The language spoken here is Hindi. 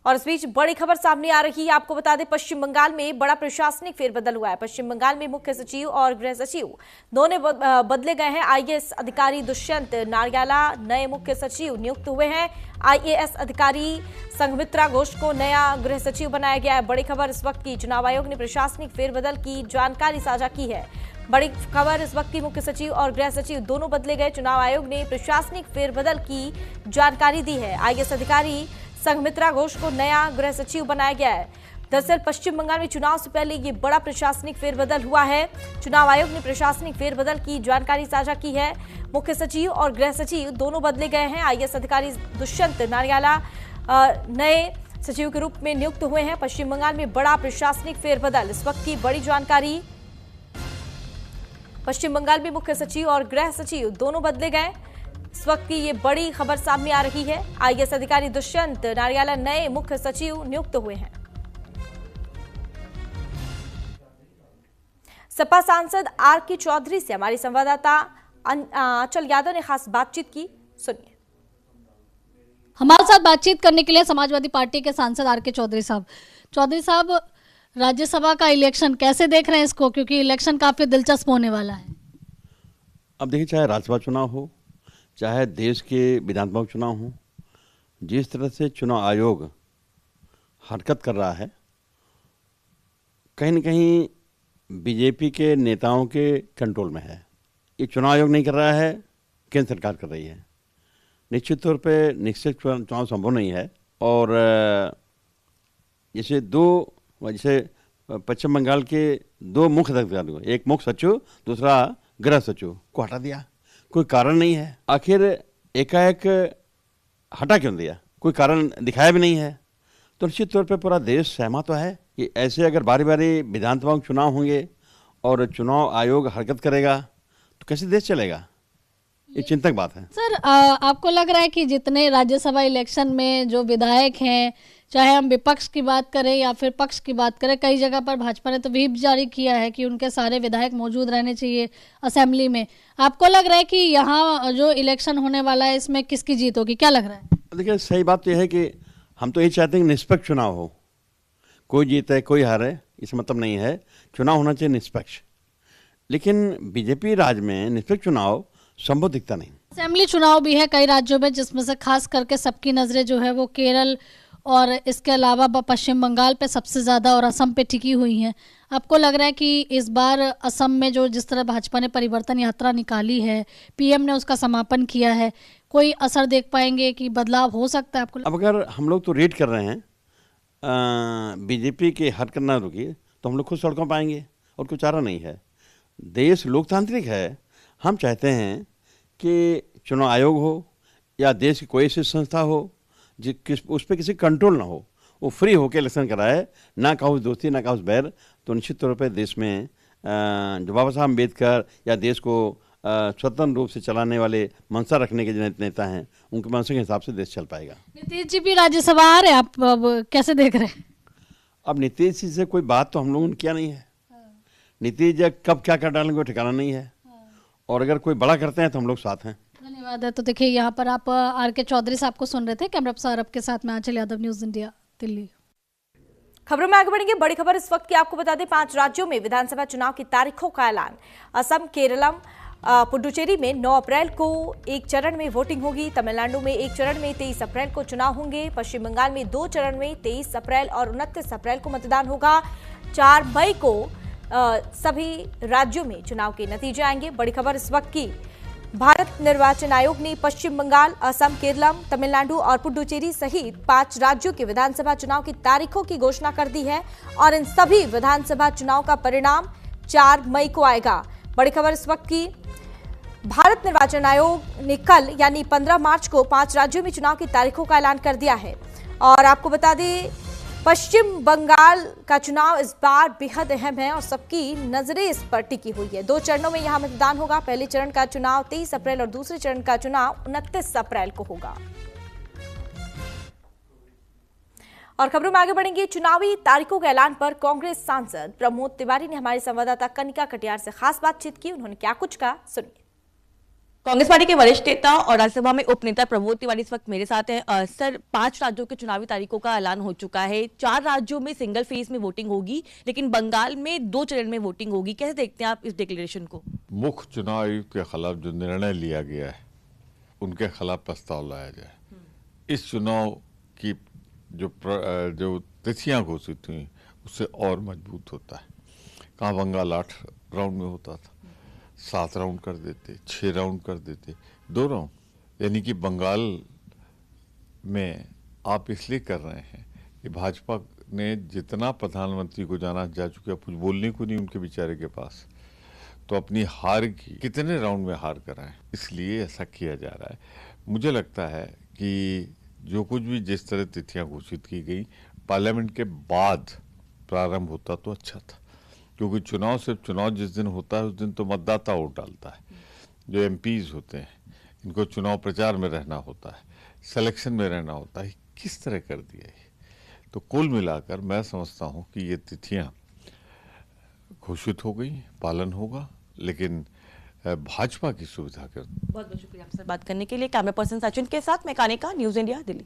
और इस बीच बड़ी खबर सामने आ रही है। आपको बता दें, पश्चिम बंगाल में बड़ा प्रशासनिक फेरबदल हुआ है। पश्चिम बंगाल में मुख्य सचिव और गृह सचिव दोनों बदले गए हैं। आईएएस अधिकारी दुष्यंत नारयाला नए मुख्य सचिव नियुक्त हुए हैं। आईएएस अधिकारी संघमित्रा घोष को नया गृह सचिव बनाया गया है। बड़ी खबर इस वक्त की, चुनाव आयोग ने प्रशासनिक फेरबदल की जानकारी साझा की है। बड़ी खबर इस वक्त की, मुख्य सचिव और गृह सचिव दोनों बदले गए। चुनाव आयोग ने प्रशासनिक फेरबदल की जानकारी दी है। आईएएस अधिकारी संघमित्रा घोष को नया गृह सचिव बनाया गया है। दरअसल पश्चिम बंगाल में चुनाव से पहले ये बड़ा प्रशासनिक फेरबदल हुआ है। चुनाव आयोग ने प्रशासनिक फेरबदल की जानकारी साझा की है। मुख्य सचिव और गृह सचिव दोनों बदले गए हैं। आईएएस अधिकारी दुष्यंत नारयाला नए सचिव के रूप में नियुक्त हुए हैं। पश्चिम बंगाल में बड़ा प्रशासनिक फेरबदल, इस वक्त की बड़ी जानकारी। पश्चिम बंगाल में मुख्य सचिव और गृह सचिव दोनों बदले गए। इस वक्त की ये बड़ी खबर सामने आ रही है। आईएएस अधिकारी दुष्यंत नारयाला नए मुख्य सचिव नियुक्त हुए हैं। सपा सांसद आर.के. चौधरी से हमारी संवाददाता अंचल यादव ने खास बातचीत की, सुनिए। हमारे साथ बातचीत करने के लिए समाजवादी पार्टी के सांसद आर.के. चौधरी साहब। चौधरी साहब, राज्यसभा का इलेक्शन कैसे देख रहे हैं इसको, क्योंकि इलेक्शन काफी दिलचस्प होने वाला है? अब देखिए, चाहे राज्यसभा चुनाव हो, चाहे देश के विधानसभा चुनाव हो, जिस तरह से चुनाव आयोग हरकत कर रहा है, कहीं न कहीं बीजेपी के नेताओं के कंट्रोल में है। ये चुनाव आयोग नहीं कर रहा है, केंद्र सरकार कर रही है। निश्चित तौर पे निश्चित चुनाव संभव नहीं है। और जैसे पश्चिम बंगाल के दो मुख्य अधिकारियों, एक मुख्य सचिव, दूसरा गृह सचिव को हटा दिया, कोई कारण नहीं है। आखिर एकाएक हटा क्यों दिया, कोई कारण दिखाया भी नहीं है। तो निश्चित तौर पे पूरा देश सहमत तो है कि ऐसे अगर बारी बारी विधानसभा के चुनाव होंगे और चुनाव आयोग हरकत करेगा तो कैसे देश चलेगा, ये चिंतक बात है। सर, आपको लग रहा है कि जितने राज्यसभा इलेक्शन में जो विधायक हैं, चाहे हम विपक्ष की बात करें या फिर पक्ष की बात करें, कई जगह पर भाजपा ने तो व्हिप जारी किया है कि उनके सारे विधायक मौजूद रहने चाहिए असेंबली में। आपको लग रहा है कि यहाँ जो इलेक्शन होने वाला है इसमें किसकी जीत होगी, क्या लग रहा है? देखिए, सही बात तो यह है कि हम तो ये चाहते हैं कि निष्पक्ष चुनाव हो। कोई जीते कोई हारे इस मतलब नहीं है, चुनाव होना चाहिए निष्पक्ष। लेकिन बीजेपी राज में निष्पक्ष चुनाव संभव दिखता नहीं। असेंबली चुनाव भी है कई राज्यों में, जिसमें से खास करके सबकी नजरें जो है वो केरल और इसके अलावा पश्चिम बंगाल पे सबसे ज़्यादा और असम पे टिकी हुई हैं। आपको लग रहा है कि इस बार असम में जो जिस तरह भाजपा ने परिवर्तन यात्रा निकाली है, पीएम ने उसका समापन किया है, कोई असर देख पाएंगे कि बदलाव हो सकता है आपको? अब अगर हम लोग तो रीड कर रहे हैं, बीजेपी की हरकत ना रुकी तो हम लोग खुद सड़कों पर आएंगे और कुछ चारा नहीं है। देश लोकतांत्रिक है। हम चाहते हैं कि चुनाव आयोग हो या देश की कोई ऐसी संस्था हो उस पर किसी कंट्रोल ना हो, वो फ्री होकर इलेक्शन कराए, ना काउस दोस्ती ना काउस बैर। तो निश्चित तौर पर देश में जो बाबा साहब अम्बेडकर या देश को स्वतंत्र रूप से चलाने वाले मंशा रखने के जो नेता हैं, उनके मंशा के हिसाब से देश चल पाएगा। नीतीश जी भी राज्यसभा आ रहे हैं, आप अब कैसे देख रहे हैं? अब नीतीश जी से कोई बात तो हम लोगों ने किया नहीं है। नीतीश जी कब क्या कर डालेंगे ठिकाना नहीं है। और अगर कोई बड़ा करते हैं तो हम लोग साथ हैं। धन्यवाद है। तो देखिए, यहाँ पर आप आर.के. चौधरी साहब को सुन रहे थे। कैमरा पर्सन अरब के साथ में अंचल यादव, न्यूज़ इंडिया, दिल्ली। खबरों में आगे बढ़ेंगे। बड़ी खबर इस वक्त की, आपको बता दें 5 राज्यों में विधानसभा चुनाव की तारीखों का ऐलान। असम, केरलम, पुडुचेरी में 9 अप्रैल को एक चरण में वोटिंग होगी। तमिलनाडु में एक चरण में 23 अप्रैल को चुनाव होंगे। पश्चिम बंगाल में 2 चरण में 23 अप्रैल और 29 अप्रैल को मतदान होगा। 4 मई को सभी राज्यों में चुनाव के नतीजे आएंगे। बड़ी खबर इस वक्त की, भारत निर्वाचन आयोग ने पश्चिम बंगाल, असम, केरलम, तमिलनाडु और पुडुचेरी सहित 5 राज्यों के विधानसभा चुनाव की तारीखों की घोषणा कर दी है और इन सभी विधानसभा चुनाव का परिणाम 4 मई को आएगा। बड़ी खबर इस वक्त की, भारत निर्वाचन आयोग ने कल यानी 15 मार्च को 5 राज्यों में चुनाव की तारीखों का ऐलान कर दिया है। और आपको बता दें, पश्चिम बंगाल का चुनाव इस बार बेहद अहम है और सबकी नजरें इस पर टिकी हुई है। 2 चरणों में यहां मतदान होगा। पहले चरण का चुनाव 23 अप्रैल और दूसरे चरण का चुनाव 29 अप्रैल को होगा। और खबरों में आगे बढ़ेंगे। चुनावी तारीखों के ऐलान पर कांग्रेस सांसद प्रमोद तिवारी ने हमारे संवाददाता कनिका कटियार से खास बातचीत की। उन्होंने क्या कुछ कहा, सुनिए। कांग्रेस पार्टी के वरिष्ठ नेता और राज्यसभा में उपनेता प्रमोद तिवारी इस वक्त मेरे साथ हैं। सर, 5 राज्यों के चुनावी तारीखों का ऐलान हो चुका है। 4 राज्यों में सिंगल फेज में वोटिंग होगी, लेकिन बंगाल में 2 चरण में वोटिंग होगी। कैसे देखते हैं आप इस डिक्लेरेशन को? मुख्य चुनाव आयुक्त के खिलाफ जो निर्णय लिया गया है, उनके खिलाफ प्रस्ताव लाया जाए। इस चुनाव की जो तिथियां घोषित हुई उससे और मजबूत होता है। कहाँ बंगाल 8 राउंड में होता था, 7 राउंड कर देते, 6 राउंड कर देते, 2 राउंड। यानी कि बंगाल में आप इसलिए कर रहे हैं कि भाजपा ने जितना प्रधानमंत्री को जाना जा चुका, कुछ बोलने को नहीं उनके बेचारे के पास, तो अपनी हार की कितने राउंड में हार कराएं, इसलिए ऐसा किया जा रहा है। मुझे लगता है कि जो कुछ भी जिस तरह तिथियां घोषित की गई, पार्लियामेंट के बाद प्रारंभ होता तो अच्छा था, क्योंकि चुनाव सिर्फ चुनाव जिस दिन होता है उस दिन तो मतदाता वोट डालता है। जो एमपीज होते हैं इनको चुनाव प्रचार में रहना होता है, सिलेक्शन में रहना होता है। किस तरह कर दिया है? तो कुल मिलाकर मैं समझता हूँ कि ये तिथियां घोषित हो गई, पालन होगा, लेकिन भाजपा की सुविधा कर। बहुत बहुत शुक्रिया आपसे बात करने के लिए। कैमरा पर्सन सचिन के साथ मैं कानिका, न्यूज़ इंडिया, दिल्ली।